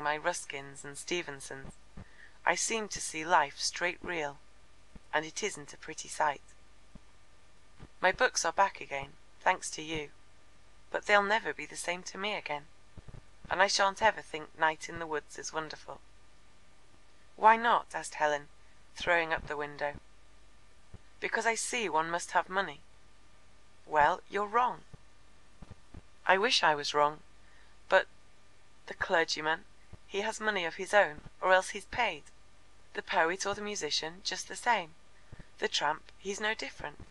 my Ruskins and Stevensons, I seem to see life straight real, and it isn't a pretty sight. My books are back again, thanks to you, but they'll never be the same to me again, and I shan't ever think Night in the Woods as wonderful." "Why not?" asked Helen, throwing up the window. "Because I see one must have money." "Well, you're wrong." "I wish I was wrong, but the clergyman, he has money of his own, or else he's paid. The poet or the musician, just the same. The tramp, he's no different.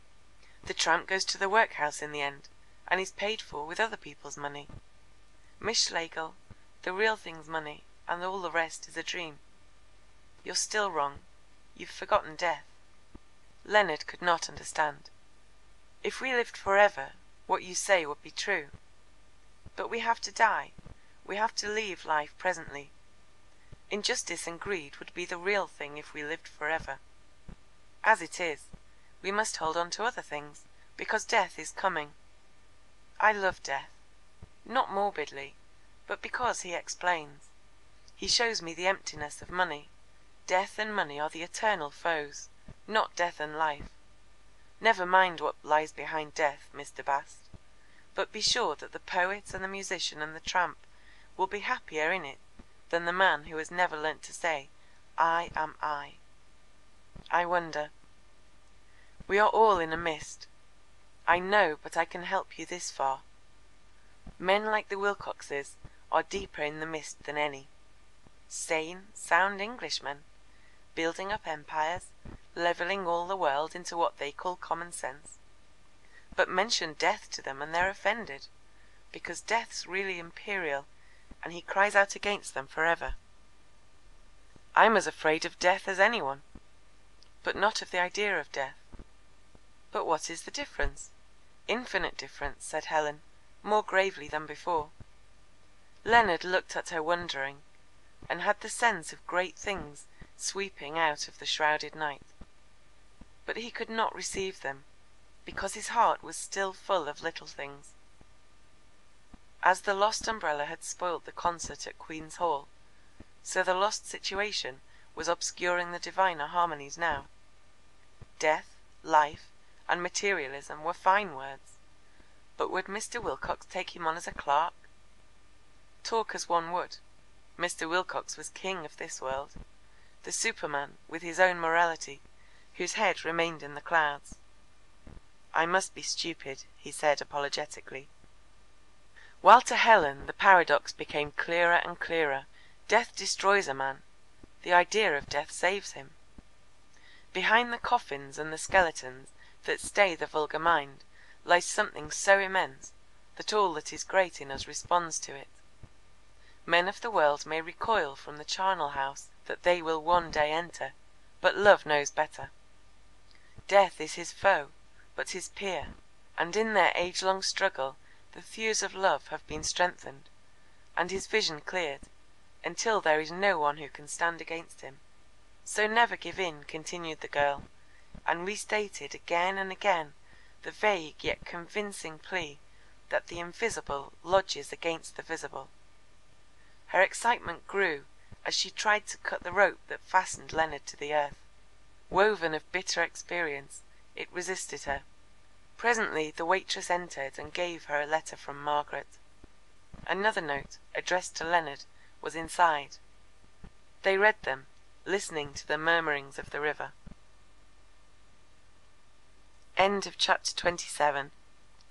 The tramp goes to the workhouse in the end, and is paid for with other people's money. Miss Schlegel, the real thing's money, and all the rest is a dream. You're still wrong. You've forgotten death." Leonard could not understand. "If we lived forever, what you say would be true. But we have to die. We have to leave life presently. Injustice and greed would be the real thing if we lived forever. As it is, we must hold on to other things, because death is coming. I love death. Not morbidly, but because he explains. He shows me the emptiness of money. Death and money are the eternal foes, not death and life. Never mind what lies behind death, Mr. Bast, but be sure that the poet and the musician and the tramp will be happier in it than the man who has never learnt to say, 'I am I.' I wonder. We are all in a mist. I know, but I can help you this far. Men like the Wilcoxes are deeper in the mist than any. Sane, sound Englishmen, building up empires, levelling all the world into what they call common sense. But mention death to them and they're offended, because death's really imperial, and he cries out against them forever. I'm as afraid of death as anyone, but not of the idea of death." "But what is the difference?" "Infinite difference," said Helen, more gravely than before. Leonard looked at her wondering, and had the sense of great things sweeping out of the shrouded night. But he could not receive them, because his heart was still full of little things. As the lost umbrella had spoilt the concert at Queen's Hall, so the lost situation was obscuring the diviner harmonies now. Death, life, and materialism were fine words, but would Mr. Wilcox take him on as a clerk? Talk as one would, Mr. Wilcox was king of this world, the Superman with his own morality, whose head remained in the clouds. "I must be stupid," he said apologetically. While to Helen the paradox became clearer and clearer. Death destroys a man. The idea of death saves him. Behind the coffins and the skeletons that stay the vulgar mind lies something so immense that all that is great in us responds to it. Men of the world may recoil from the charnel house that they will one day enter, but love knows better. Death is his foe, but his peer, and in their age-long struggle the thews of love have been strengthened, and his vision cleared, until there is no one who can stand against him. So never give in," continued the girl, and restated again and again the vague yet convincing plea that the invisible lodges against the visible. Her excitement grew as she tried to cut the rope that fastened Leonard to the earth. Woven of bitter experience, it resisted her. Presently the waitress entered and gave her a letter from Margaret. Another note, addressed to Leonard, was inside. They read them, listening to the murmurings of the river. End of chapter 27.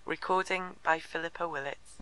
Recording by Philippa Willits.